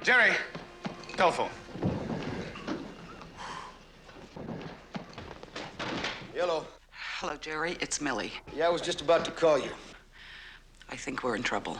Jerry, telephone. Hello. Hello, Jerry. It's Millie. Yeah, I was just about to call you. I think we're in trouble.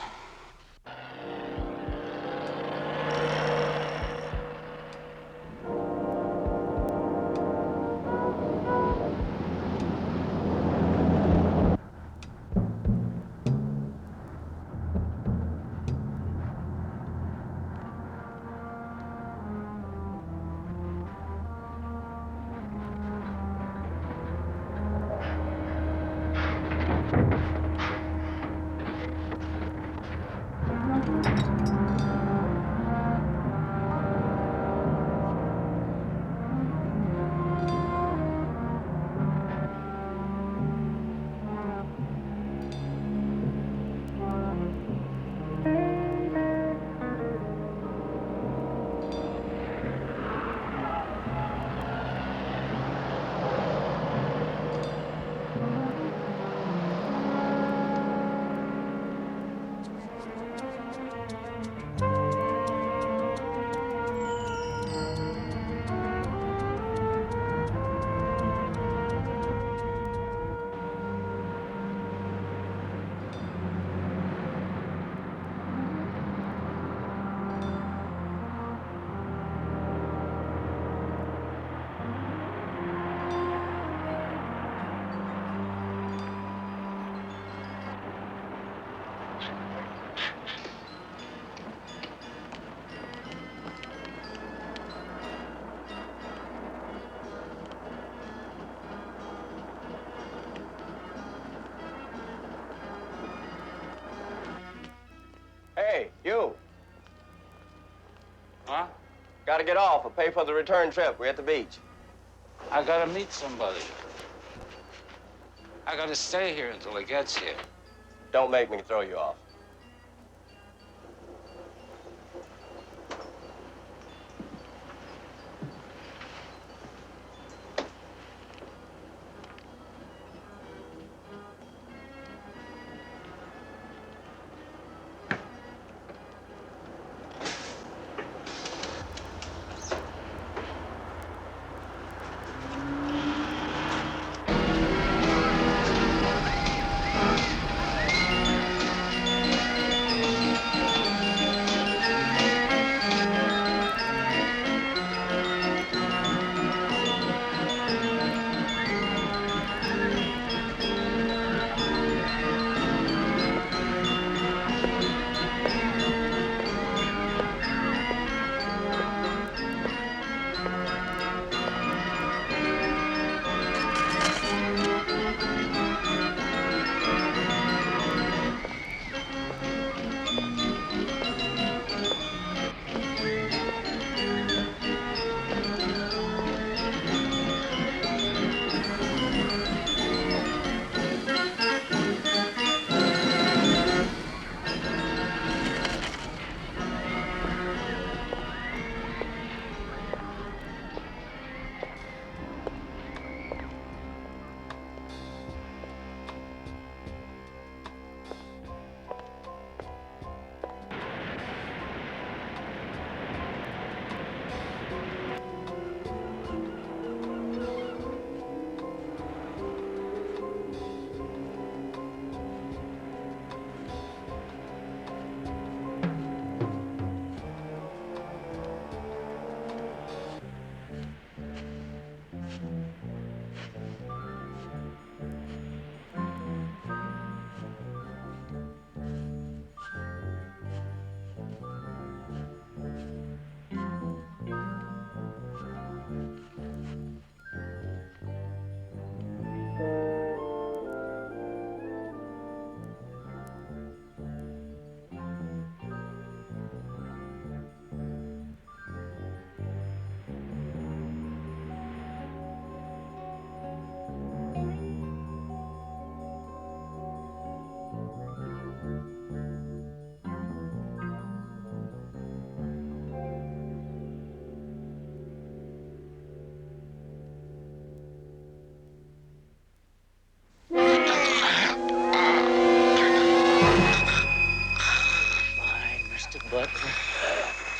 Hey, you. Huh? Gotta get off. I'll pay for the return trip. We're at the beach. I gotta meet somebody. I gotta stay here until he gets here. Don't make me throw you off.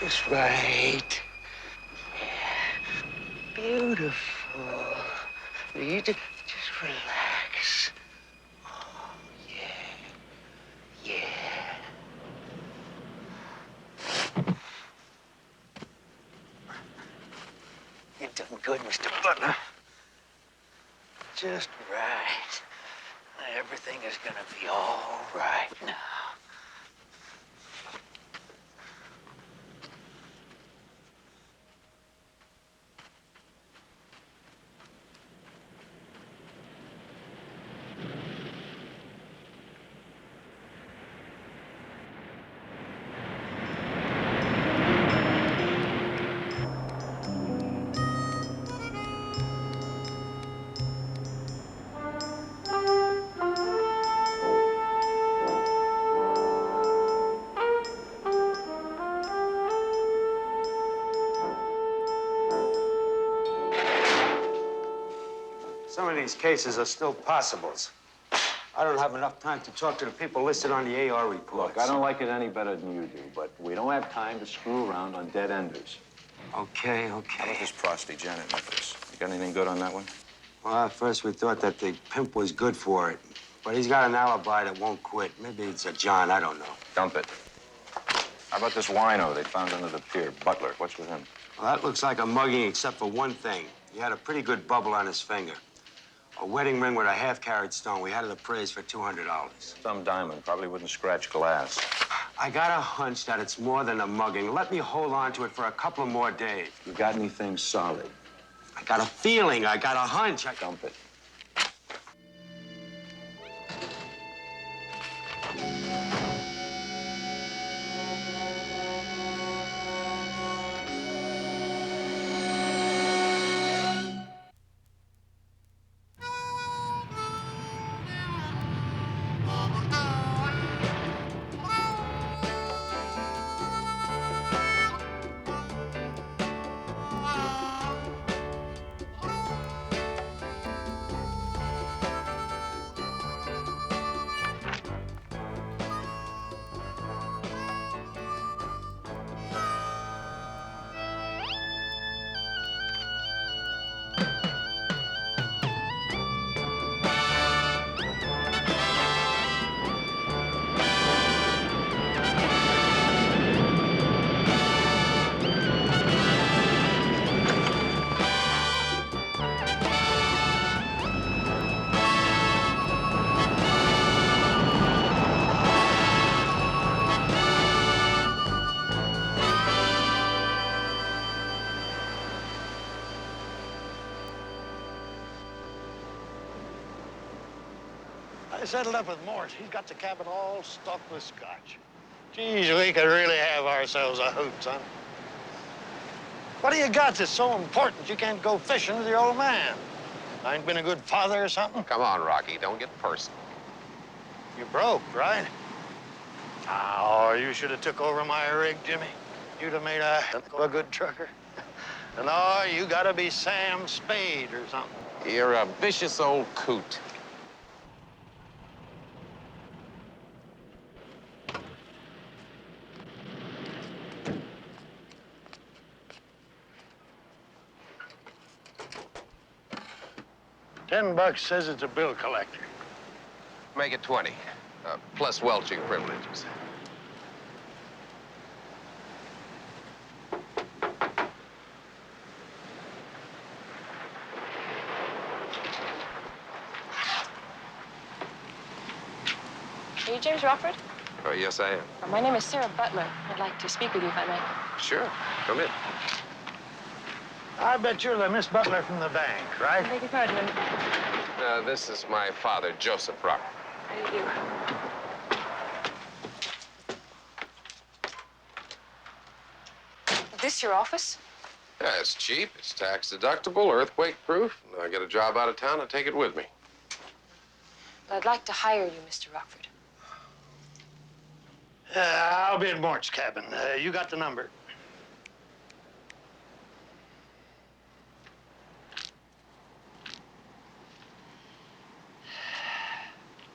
Just right. Yeah. Beautiful. You just relax. Oh, yeah. Yeah. You're doing good, Mr. Butler. Just right. Everything is gonna be all right now. Some of these cases are still possibles. I don't have enough time to talk to the people listed on the AR reports. Look, I don't like it any better than you do, but we don't have time to screw around on dead enders. Okay. How about this prosty, Janet Nichols? You got anything good on that one? Well, at first we thought that the pimp was good for it. But he's got an alibi that won't quit. Maybe it's a John, I don't know. Dump it. How about this wino they found under the pier? Butler, what's with him? Well, that looks like a mugging except for one thing. He had a pretty good bubble on his finger. A wedding ring with a half-carat stone. We had it appraised for $200. Some diamond. Probably wouldn't scratch glass. I got a hunch that it's more than a mugging. Let me hold on to it for a couple of more days. You got anything solid? I got a feeling. I got a hunch. Dump it. I settled up with Mort. He's got the cabin all stocked with scotch. Geez, we could really have ourselves a hoot, son. What do you got that's so important you can't go fishing with your old man? I ain't been a good father or something? Come on, Rocky, don't get personal. You're broke, right? Oh, you should have took over my rig, Jimmy. You'd have made a good trucker. And oh, you gotta be Sam Spade or something. You're a vicious old coot. $10 says it's a bill collector. Make it 20, plus welching privileges. Are you James Rockford? Yes, I am. My name is Sarah Butler. I'd like to speak with you if I may. Sure, come in. I bet you're the Miss Butler from the bank, right? I beg your pardon. This is my father, Joseph Rockford. How do you do? Is this your office? Yeah, it's cheap, it's tax deductible, earthquake proof. I get a job out of town, I take it with me. I'd like to hire you, Mr. Rockford. I'll be at Mort's cabin. You got the number.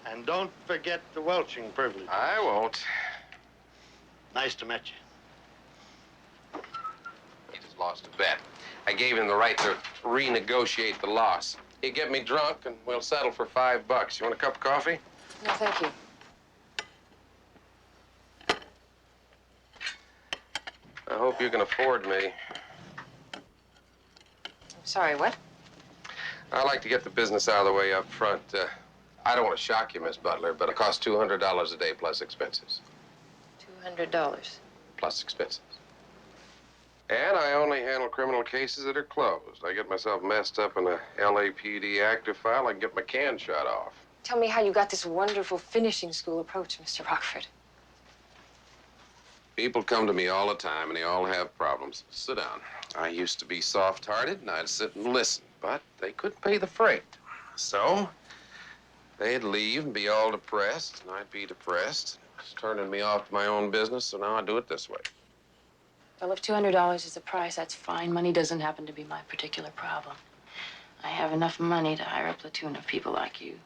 And don't forget the welching privilege. I won't. Nice to meet you. lost a bet. I gave him the right to renegotiate the loss. He'd get me drunk, and we'll settle for $5. You want a cup of coffee? No, thank you. I hope you can afford me. I'm sorry, what? I like to get the business out of the way up front. I don't want to shock you, Miss Butler, but it costs $200 a day plus expenses. $200. Plus expenses. And I only handle criminal cases that are closed. I get myself messed up in a LAPD active file, I can get my can shut off. Tell me how you got this wonderful finishing school approach, Mr. Rockford. People come to me all the time, and they all have problems. Sit down. I used to be soft-hearted, and I'd sit and listen, but they couldn't pay the freight. So they'd leave and be all depressed, and I'd be depressed. It's turning me off to my own business, so now I do it this way. Well, if $200 is the price, that's fine. Money doesn't happen to be my particular problem. I have enough money to hire a platoon of people like you.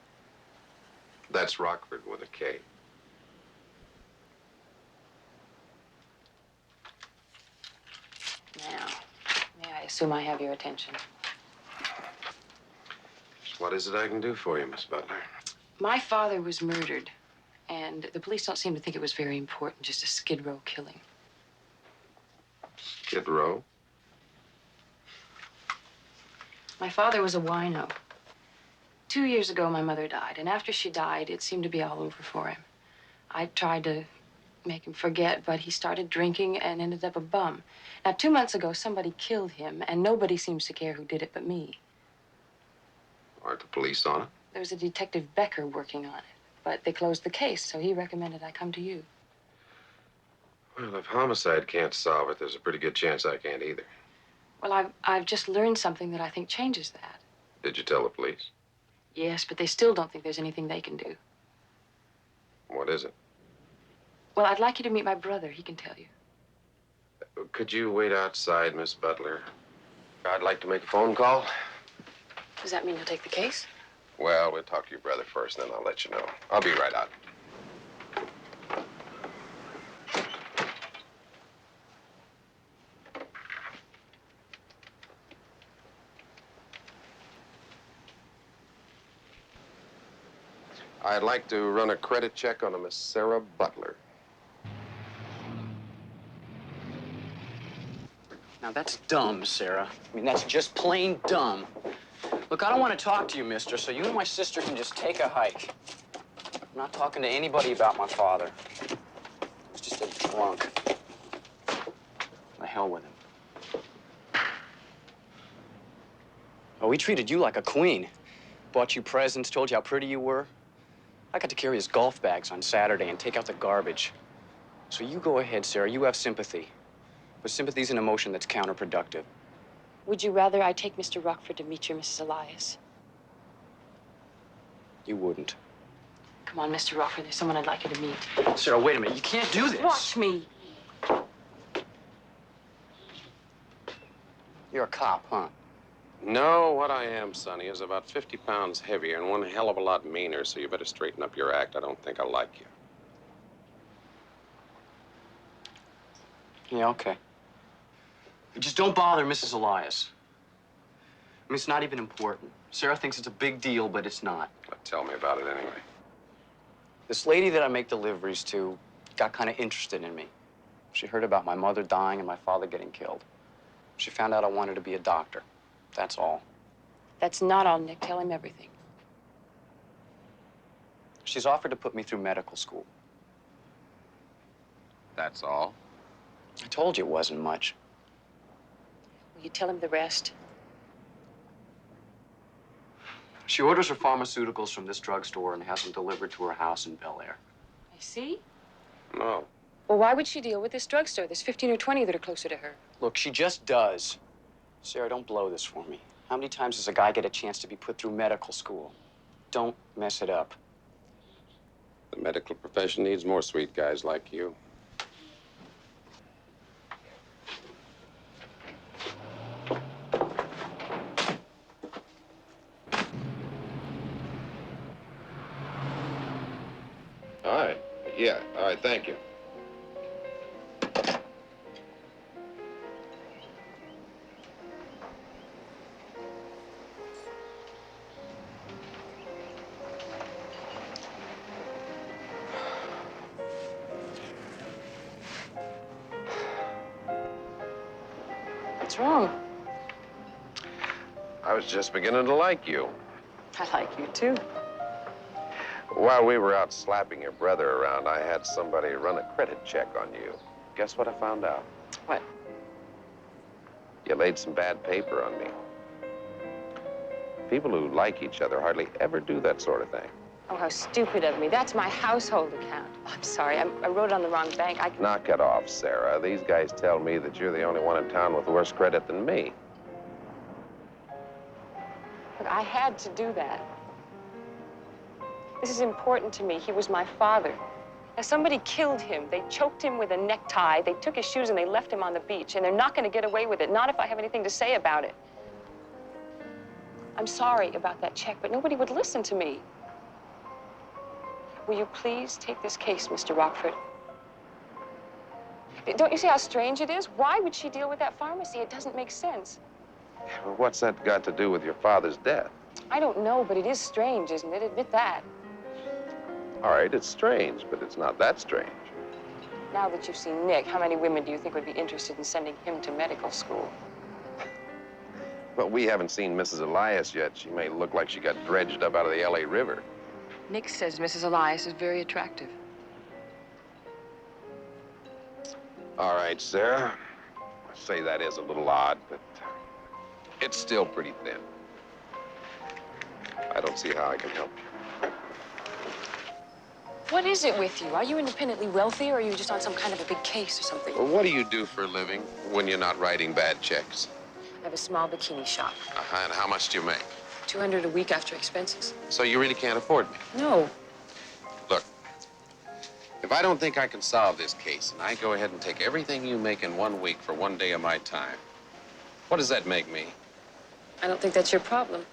That's Rockford with a K. Now, may I assume I have your attention? What is it I can do for you, Miss Butler? My father was murdered, and the police don't seem to think it was very important, just a Skid Row killing. Skid Row? My father was a wino. 2 years ago, my mother died, and after she died, it seemed to be all over for him. I tried to make him forget, but he started drinking and ended up a bum. Now, 2 months ago, somebody killed him, and nobody seems to care who did it but me. Aren't the police on it? There was a Detective Becker working on it, but they closed the case, so he recommended I come to you. Well, if homicide can't solve it, there's a pretty good chance I can't either. Well, I've just learned something that I think changes that. Did you tell the police? Yes, but they still don't think there's anything they can do. What is it? Well, I'd like you to meet my brother. He can tell you. Could you wait outside, Miss Butler? I'd like to make a phone call. Does that mean you'll take the case? Well, we'll talk to your brother first, then I'll let you know. I'll be right out. I'd like to run a credit check on a Miss Sarah Butler. Now, that's dumb, Sarah. I mean, that's just plain dumb. Look, I don't want to talk to you, mister, so you and my sister can just take a hike. I'm not talking to anybody about my father. He's just a drunk. The hell with him. Oh, he treated you like a queen. Bought you presents, told you how pretty you were. I got to carry his golf bags on Saturday and take out the garbage. So you go ahead, Sarah. You have sympathy. But sympathy's an emotion that's counterproductive. Would you rather I take Mr. Rockford to meet your Mrs. Elias? You wouldn't. Come on, Mr. Rockford. There's someone I'd like you to meet. Sarah, wait a minute. You can't do this. Watch me. You're a cop, huh? No, what I am, Sonny, is about 50 pounds heavier and one hell of a lot meaner, so you better straighten up your act. I don't think I like you. Yeah, okay. Just don't bother Mrs. Elias. I mean, it's not even important. Sarah thinks it's a big deal, but it's not. Well, tell me about it anyway. This lady that I make deliveries to got kind of interested in me. She heard about my mother dying and my father getting killed. She found out I wanted to be a doctor. That's all. That's not all, Nick. Tell him everything. She's offered to put me through medical school. That's all? I told you it wasn't much. Will you tell him the rest? She orders her pharmaceuticals from this drugstore and has them delivered to her house in Bel Air. I see. No. Well, why would she deal with this drugstore? There's 15 or 20 that are closer to her. Look, she just does. Sarah, don't blow this for me. How many times does a guy get a chance to be put through medical school? Don't mess it up. The medical profession needs more sweet guys like you. All right. Yeah, all right, thank you. What's wrong? I was just beginning to like you. I like you too. While we were out slapping your brother around, I had somebody run a credit check on you. Guess what I found out? What? You laid some bad paper on me. People who like each other hardly ever do that sort of thing. Oh, how stupid of me. That's my household account. Oh, I'm sorry. I wrote it on the wrong bank. Knock it off, Sarah. These guys tell me that you're the only one in town with worse credit than me. Look, I had to do that. This is important to me. He was my father. Now, somebody killed him. They choked him with a necktie. They took his shoes and they left him on the beach. And they're not going to get away with it, not if I have anything to say about it. I'm sorry about that check, but nobody would listen to me. Will you please take this case, Mr. Rockford? Don't you see how strange it is? Why would she deal with that pharmacy? It doesn't make sense. Well, what's that got to do with your father's death? I don't know, but it is strange, isn't it? Admit that. All right, it's strange, but it's not that strange. Now that you've seen Nick, how many women do you think would be interested in sending him to medical school? Well, we haven't seen Mrs. Elias yet. She may look like she got dredged up out of the L.A. River. Nick says Mrs. Elias is very attractive. All right, Sarah. I say that is a little odd, but it's still pretty thin. I don't see how I can help you. What is it with you? Are you independently wealthy, or are you just on some kind of a big case or something? Well, what do you do for a living when you're not writing bad checks? I have a small bikini shop. And how much do you make? $200 a week after expenses. So you really can't afford me? No. Look, if I don't think I can solve this case, and I go ahead and take everything you make in 1 week for 1 day of my time, what does that make me? I don't think that's your problem.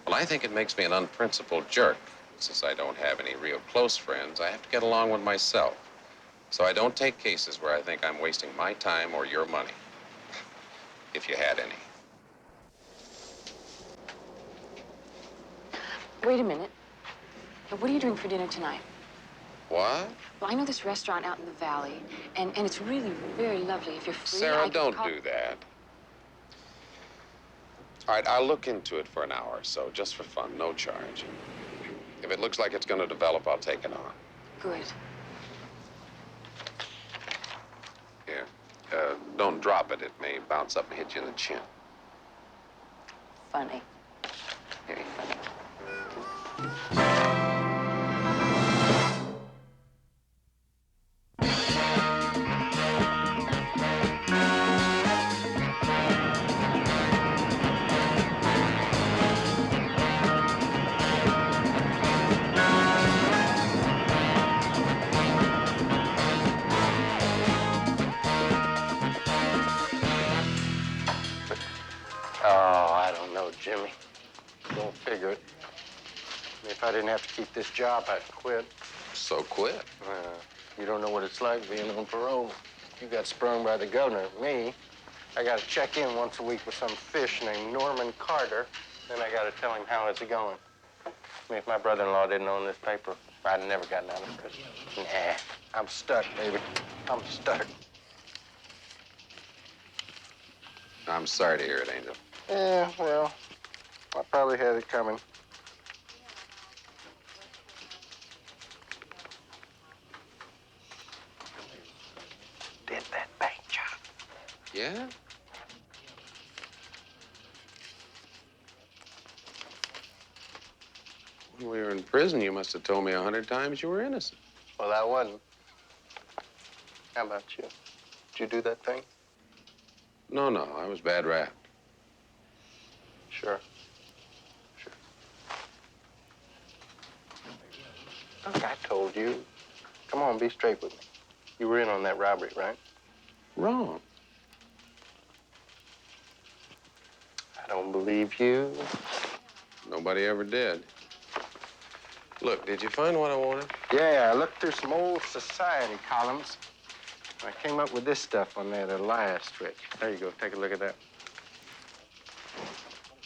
Well, I think it makes me an unprincipled jerk. Since I don't have any real close friends, I have to get along with myself. So I don't take cases where I think I'm wasting my time or your money. If you had any. Wait a minute. Now, what are you doing for dinner tonight? What? Well, I know this restaurant out in the valley, and it's really very lovely. If you're free, Sarah, I don't can do that. All right, I'll look into it for an hour or so, just for fun, no charge. If it looks like it's going to develop, I'll take it on. Good. Here. Don't drop it. It may bounce up and hit you in the chin. Funny. Very funny. Oh, I don't know, Jimmy. Don't figure it. If I didn't have to keep this job, I'd quit. So quit. You don't know what it's like being on parole. You got sprung by the governor. Me, I got to check in once a week with some fish named Norman Carter. Then I got to tell him how it's going. I mean, if my brother-in-law didn't own this paper, I'd never gotten out of prison. Nah, I'm stuck, baby. I'm stuck. I'm sorry to hear it, Angel. Yeah, well, I probably had it coming. Did that bank job. Yeah? When we were in prison, you must have told me 100 times you were innocent. Well, I wasn't. How about you? Did you do that thing? No, I was bad rap. Sure. Look, I told you. Come on, be straight with me. You were in on that robbery, right? Wrong. I don't believe you. Nobody ever did. Look, did you find what I wanted? Yeah, I looked through some old society columns. I came up with this stuff on that Elias trick. There you go. Take a look at that.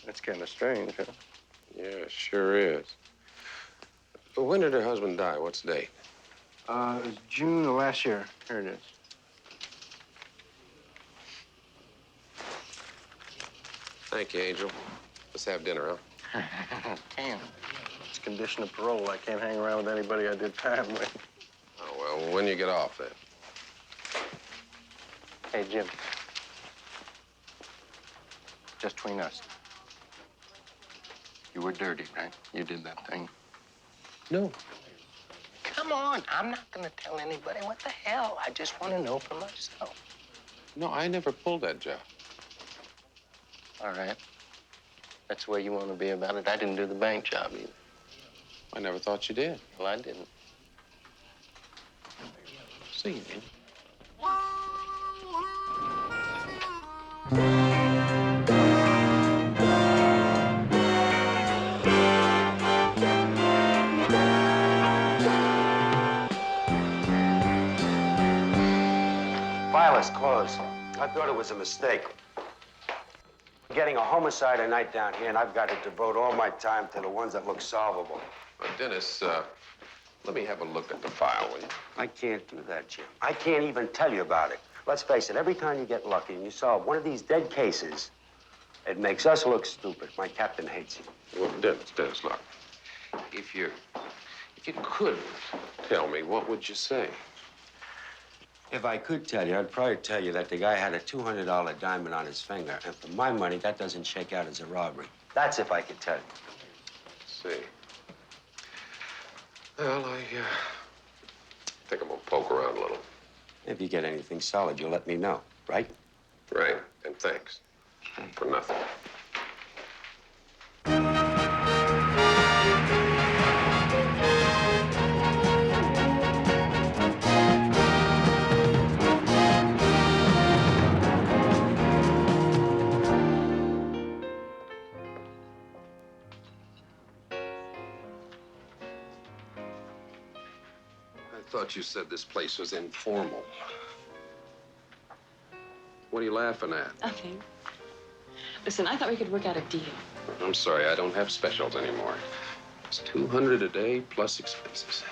That's kind of strange, huh? Yeah, sure is. But when did her husband die? What's the date? It was June of last year. Here it is. Thank you, Angel. Let's have dinner, huh? Can't. It's condition of parole. I can't hang around with anybody I did time with. Oh, well, when you get off, then. Hey, Jim. Just between us. You were dirty, right? You did that thing. No. Come on. I'm not going to tell anybody. What the hell? I just want to know for myself. No, I never pulled that job. All right. That's the way you want to be about it. I didn't do the bank job either. I never thought you did. Well, I didn't. See you, man. File is closed. I thought it was a mistake. Getting a homicide a night down here, and I've got to devote all my time to the ones that look solvable. Dennis, let me have a look at the file, will you? I can't do that, Jim. I can't even tell you about it. Let's face it, every time you get lucky and you solve one of these dead cases, it makes us look stupid. My captain hates you. Well, Dennis, look. If you could tell me, what would you say? If I could tell you, I'd probably tell you that the guy had a $200 diamond on his finger, and for my money, that doesn't shake out as a robbery. That's if I could tell you. See. Well, I think I'm gonna poke around a little. If you get anything solid, you'll let me know, right? Right, and thanks. For nothing. I thought you said this place was informal. What are you laughing at? Nothing. Listen, I thought we could work out a deal. I'm sorry, I don't have specials anymore. It's $200 a day plus expenses.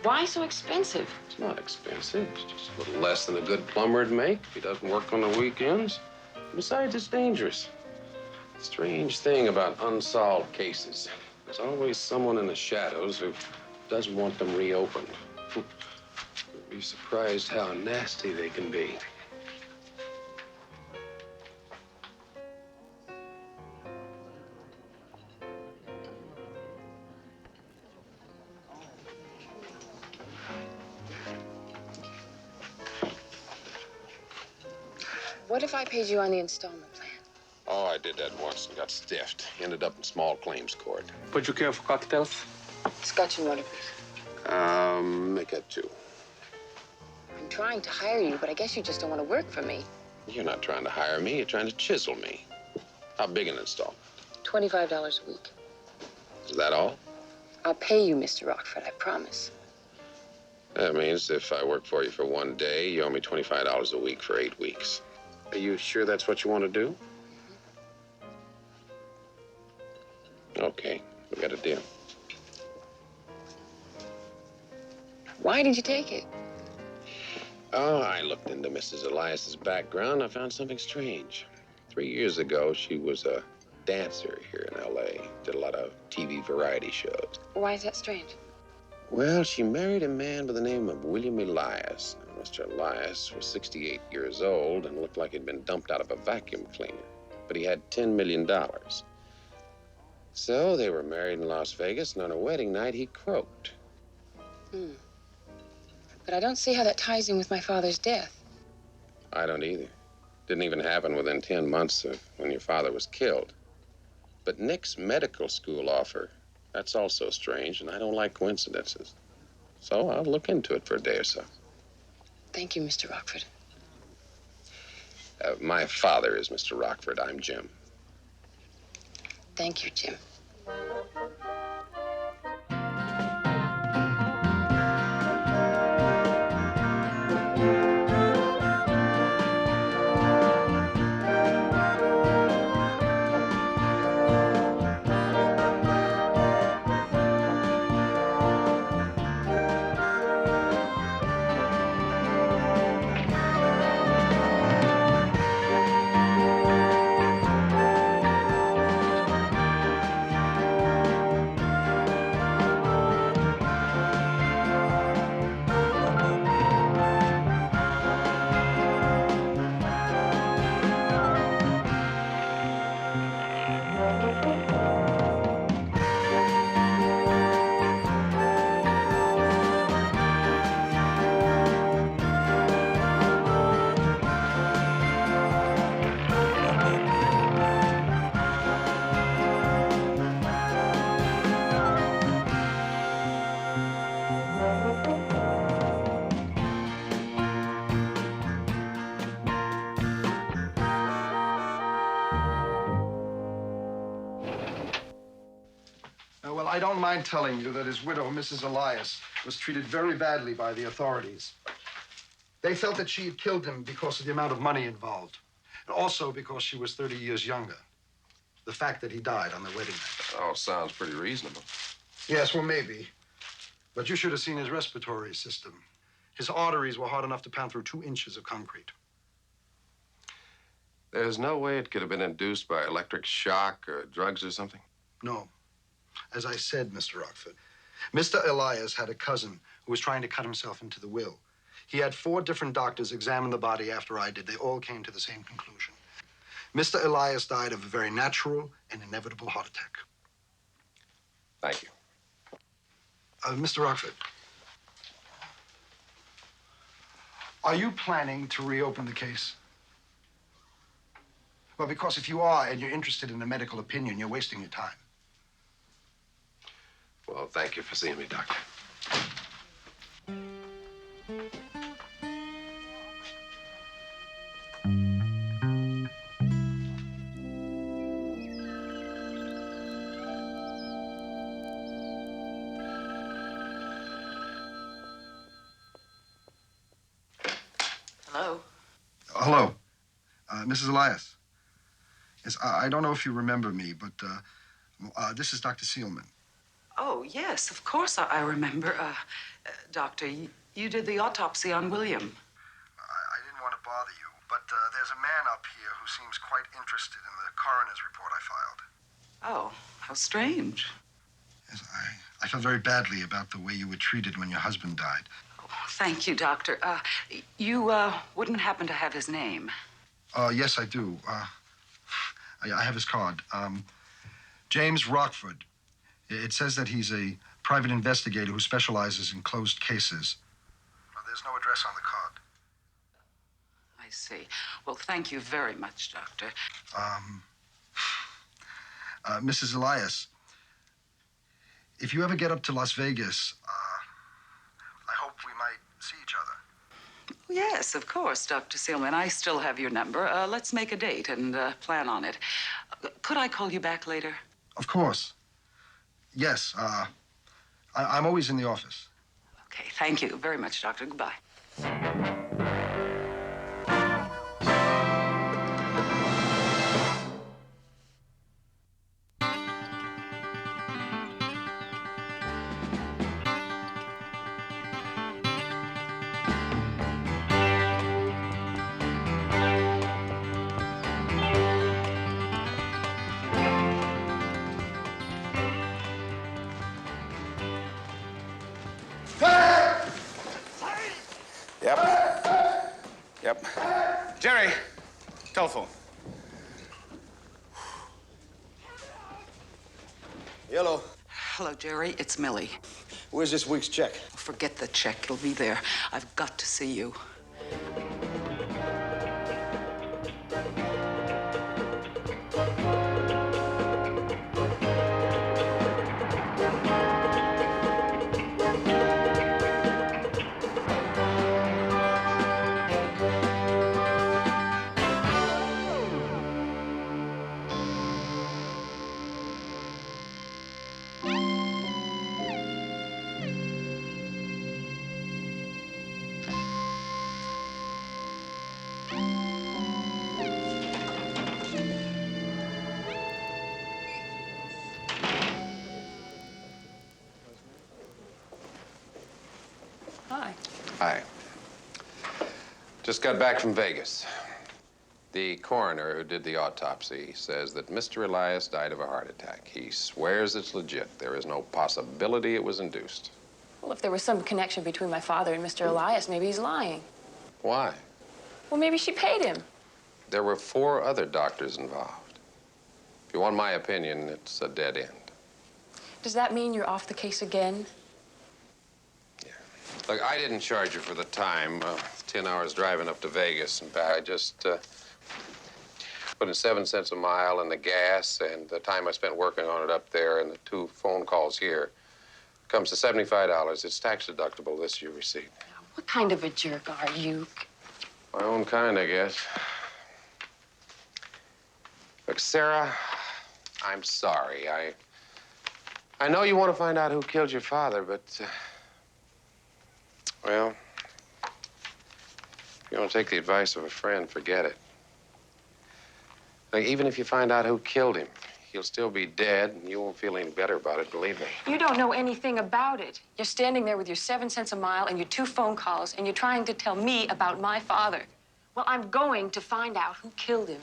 Why so expensive? It's not expensive. It's just a little less than a good plumber'd make if he doesn't work on the weekends. Besides, it's dangerous. Strange thing about unsolved cases. There's always someone in the shadows who doesn't want them reopened. You'd be surprised how nasty they can be. What if I paid you on the installment plan? Oh, I did that once and got stiffed. Ended up in small claims court. Would you care for cocktails? Scotch and water, please. Make it 2. I'm trying to hire you, but I guess you just don't want to work for me. You're not trying to hire me, you're trying to chisel me. How big an installment? $25 a week. Is that all? I'll pay you, Mr. Rockford, I promise. That means if I work for you for 1 day, you owe me $25 a week for 8 weeks. Are you sure that's what you want to do? Okay, we got a deal. Why did you take it? Oh, I looked into Mrs. Elias's background. I found something strange. 3 years ago, she was a dancer here in L.A. Did a lot of TV variety shows. Why is that strange? Well, she married a man by the name of William Elias. Now, Mr. Elias was 68 years old and looked like he'd been dumped out of a vacuum cleaner. But he had $10 million. So they were married in Las Vegas, and on her wedding night, he croaked. But I don't see how that ties in with my father's death. I don't either. Didn't even happen within 10 months of when your father was killed. But Nick's medical school offer, that's also strange, and I don't like coincidences. So I'll look into it for a day or so. Thank you, Mr. Rockford. My father is Mr. Rockford. I'm Jim. Thank you, Jim. I don't mind telling you that his widow, Mrs. Elias, was treated very badly by the authorities. They felt that she had killed him because of the amount of money involved, and also because she was 30 years younger. The fact that he died on the wedding night. Oh, sounds pretty reasonable. Yes, well, maybe. But you should have seen his respiratory system. His arteries were hard enough to pound through 2 inches of concrete. There's no way it could have been induced by electric shock or drugs or something? No. As I said, Mr. Rockford, Mr. Elias had a cousin who was trying to cut himself into the will. He had 4 different doctors examine the body after I did. They all came to the same conclusion. Mr. Elias died of a very natural and inevitable heart attack. Thank you. Mr. Rockford, are you planning to reopen the case? Well, because if you are and you're interested in a medical opinion, you're wasting your time. Well, thank you for seeing me, Doctor. Hello? Hello, Mrs. Elias. Yes, I don't know if you remember me, but this is Dr. Seelman. Oh, yes, of course I remember. Doctor, you did the autopsy on William. I didn't want to bother you, but there's a man up here who seems quite interested in the coroner's report I filed. Oh, how strange. Yes, I felt very badly about the way you were treated when your husband died. Oh, thank you, Doctor. You wouldn't happen to have his name? Yes, I do. I have his card. James Rockford. It says that he's a private investigator who specializes in closed cases. Well, there's no address on the card. I see. Well, thank you very much, Doctor. Mrs. Elias, if you ever get up to Las Vegas, I hope we might see each other. Yes, of course, Dr. Seelman. I still have your number. Let's make a date and plan on it. Could I call you back later? Of course. Yes, I'm always in the office. Okay, thank you very much, Doctor. Goodbye. Yep. Jerry, telephone. Hello. Hello, Jerry. It's Millie. Where's this week's check? Forget the check. It'll be there. I've got to see you. Hi. Hi. Just got back from Vegas. The coroner who did the autopsy says that Mr. Elias died of a heart attack. He swears it's legit. There is no possibility it was induced. Well, if there was some connection between my father and Mr. Elias, maybe he's lying. Why? Well, maybe she paid him. There were 4 other doctors involved. If you want my opinion, it's a dead end. Does that mean you're off the case again? Look, I didn't charge you for the time, 10 hours driving up to Vegas and back. I just put in 7 cents a mile and the gas and the time I spent working on it up there and the 2 phone calls here. Comes to $75. It's tax deductible, this you receipt. What kind of a jerk are you? My own kind, I guess. Look, Sarah, I'm sorry. I know you want to find out who killed your father, but, well, if you don't take the advice of a friend, forget it. Like, even if you find out who killed him, he'll still be dead, and you won't feel any better about it, believe me. You don't know anything about it. You're standing there with your 7 cents a mile and your 2 phone calls, and you're trying to tell me about my father. Well, I'm going to find out who killed him.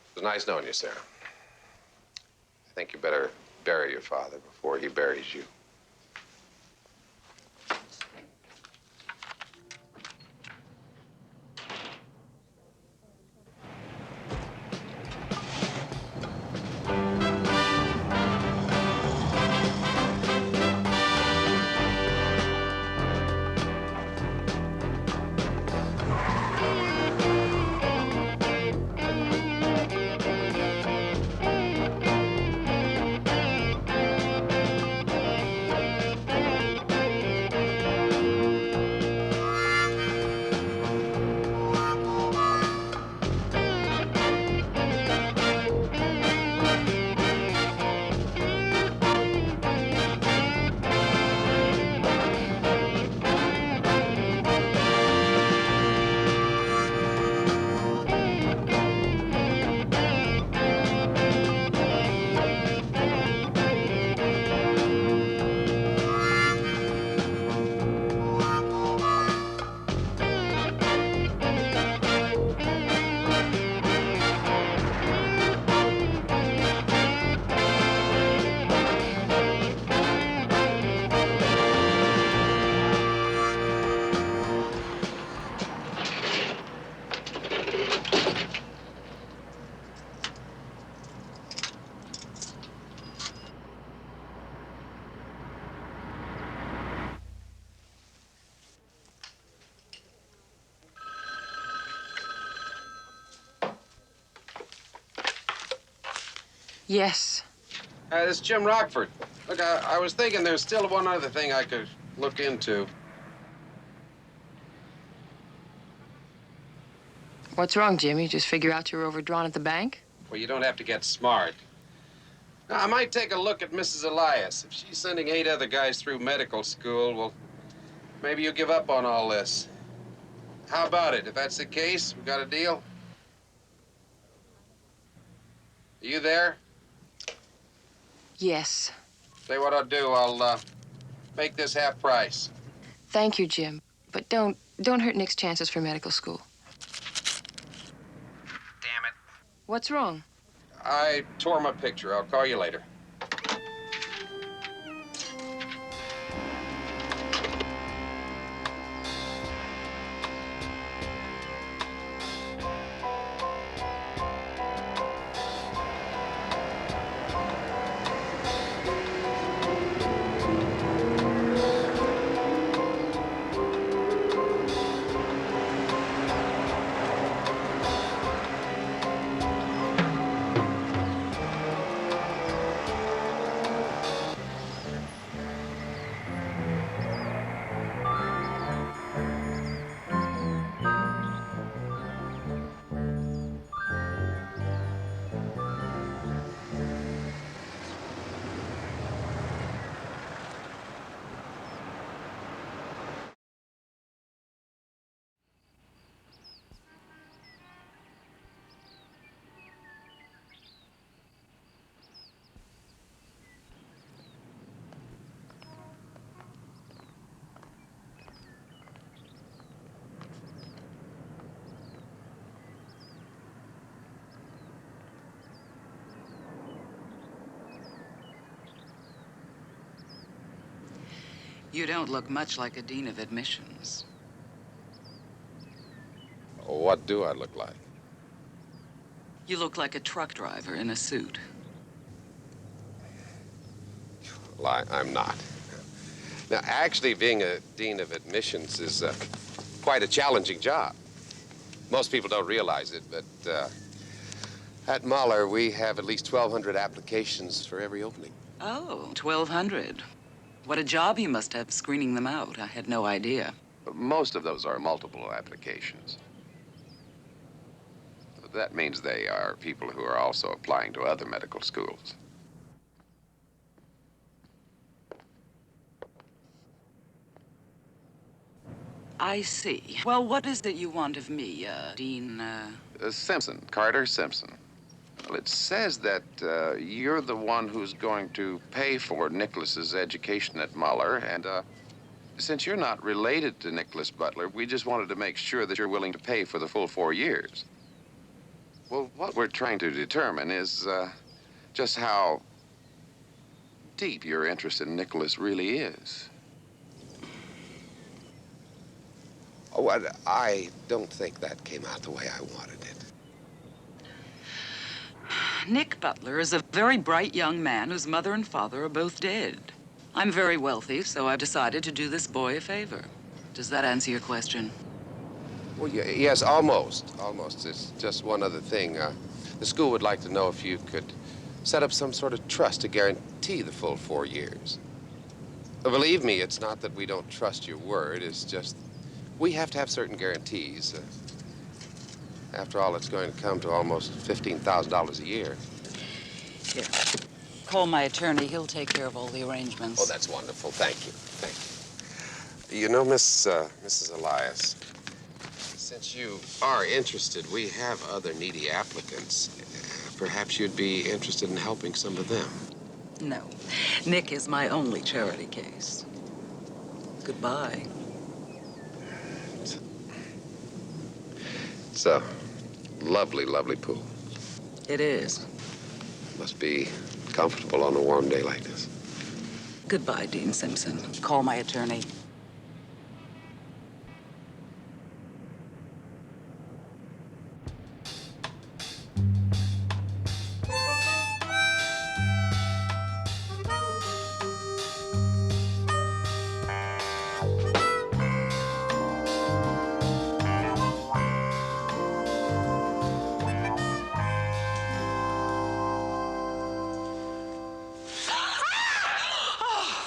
It was nice knowing you, Sarah. I think you better bury your father before he buries you. Yes. This is Jim Rockford. Look, I was thinking there's still one other thing I could look into. What's wrong, Jim? You just figure out you're overdrawn at the bank? Well, you don't have to get smart. Now, I might take a look at Mrs. Elias. If she's sending 8 other guys through medical school, well, maybe you'll give up on all this. How about it? If that's the case, we got a deal? Are you there? Yes. Say what I'll do. I'll make this half price. Thank you, Jim. But don't hurt Nick's chances for medical school. Damn it. What's wrong? I tore my picture. I'll call you later. You don't look much like a dean of admissions. What do I look like? You look like a truck driver in a suit. Well, I'm not. Now, actually, being a dean of admissions is quite a challenging job. Most people don't realize it, but at Mahler, we have at least 1,200 applications for every opening. Oh, 1,200. What a job you must have screening them out. I had no idea. Most of those are multiple applications. That means they are people who are also applying to other medical schools. I see. Well, what is it you want of me, Dean, Simpson, Carter Simpson. Well, it says that you're the one who's going to pay for Nicholas's education at Muller, and since you're not related to Nicholas Butler, we just wanted to make sure that you're willing to pay for the full 4 years. Well, what we're trying to determine is just how deep your interest in Nicholas really is. Oh, I don't think that came out the way I wanted it. Nick Butler is a very bright young man whose mother and father are both dead. I'm very wealthy, so I've decided to do this boy a favor. Does that answer your question? Well, yes, almost. Almost. It's just one other thing. The school would like to know if you could set up some sort of trust to guarantee the full 4 years. Believe me, it's not that we don't trust your word. It's just we have to have certain guarantees. After all, it's going to come to almost $15,000 a year. Here. Call my attorney. He'll take care of all the arrangements. Oh, that's wonderful. Thank you. Thank you. You know, Mrs. Elias, since you are interested, we have other needy applicants. Perhaps you'd be interested in helping some of them. No. Nick is my only charity case. Goodbye. It's a lovely, lovely pool. It is. Must be comfortable on a warm day like this. Goodbye, Dean Simpson. Call my attorney.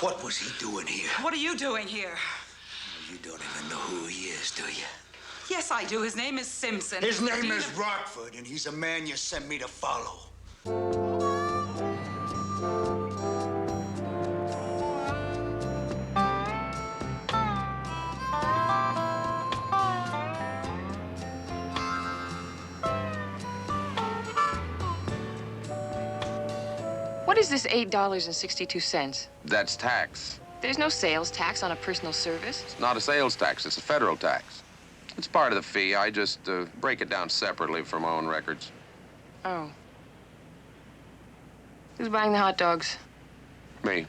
What was he doing here? What are you doing here? You don't even know who he is, do you? Yes, I do. His name is Simpson. His name is Rockford, and he's a man you sent me to follow. What is this $8.62? That's tax. There's no sales tax on a personal service. It's not a sales tax, it's a federal tax. It's part of the fee. I just break it down separately for my own records. Oh. Who's buying the hot dogs? Me.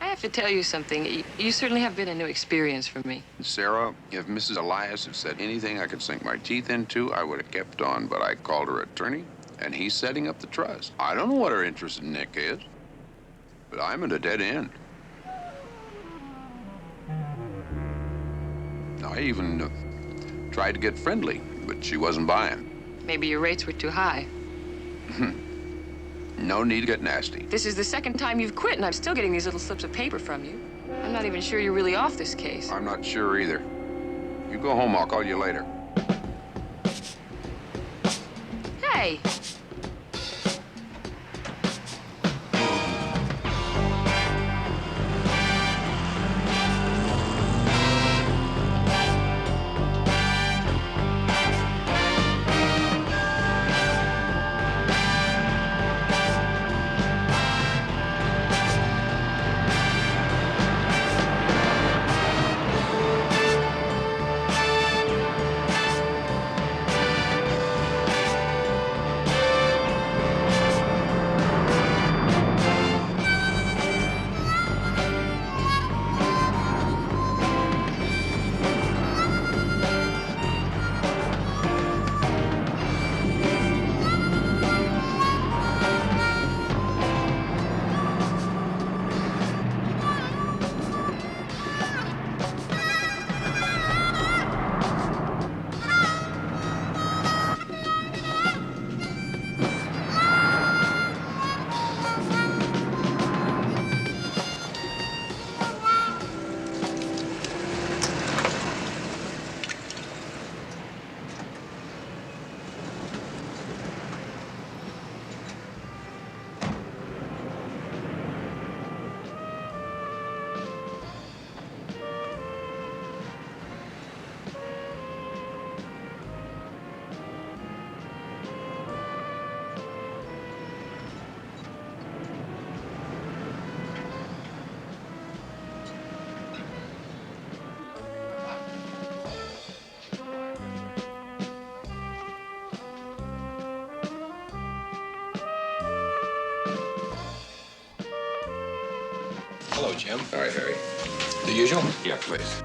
I have to tell you something. You certainly have been a new experience for me. Sarah, if Mrs. Elias had said anything I could sink my teeth into, I would have kept on, but I called her attorney, and he's setting up the trust. I don't know what her interest in Nick is, but I'm at a dead end. I even tried to get friendly, but she wasn't buying. Maybe your rates were too high. No need to get nasty. This is the second time you've quit, and I'm still getting these little slips of paper from you. I'm not even sure you're really off this case. I'm not sure either. You go home, I'll call you later. Hey! Hello, Jim. All right, Harry. The usual? Yeah, please.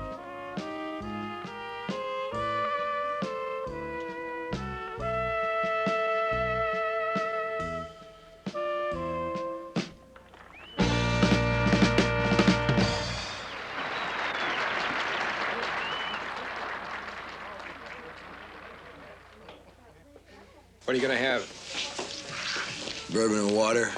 What are you gonna have? Bourbon and water.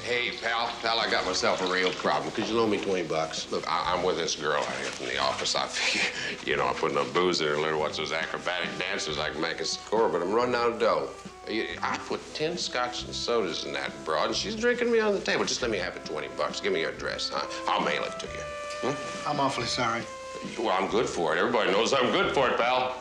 Hey, pal, I got myself a real problem. Could you loan me 20 bucks? Look, I'm with this girl out here from the office. I figure, I put enough booze in her, let her watch those acrobatic dances, I can make a score, but I'm running out of dough. I put 10 scotch and sodas in that broad, and she's drinking me on the table. Just let me have it 20 bucks. Give me your address, huh? I'll mail it to you. I'm awfully sorry. Well, I'm good for it. Everybody knows I'm good for it, pal.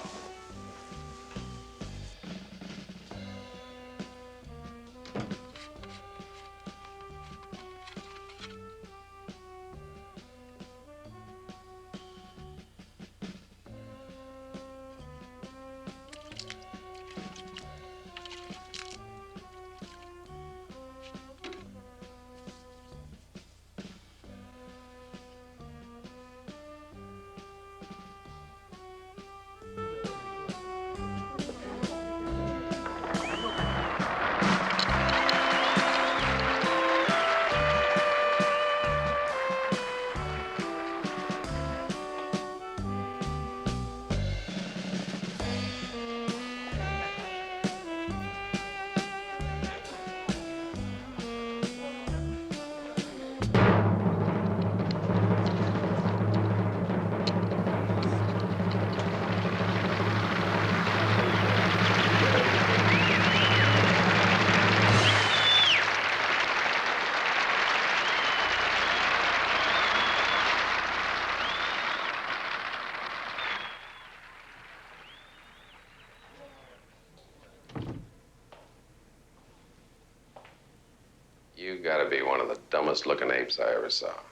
You gotta be one of the dumbest looking apes I ever saw. Of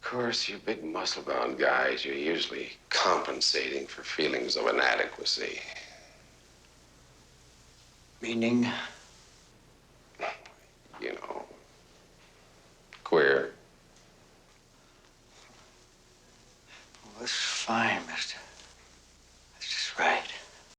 course, you big muscle-bound guys, you're usually compensating for feelings of inadequacy. Meaning? Queer. Well, that's fine, mister.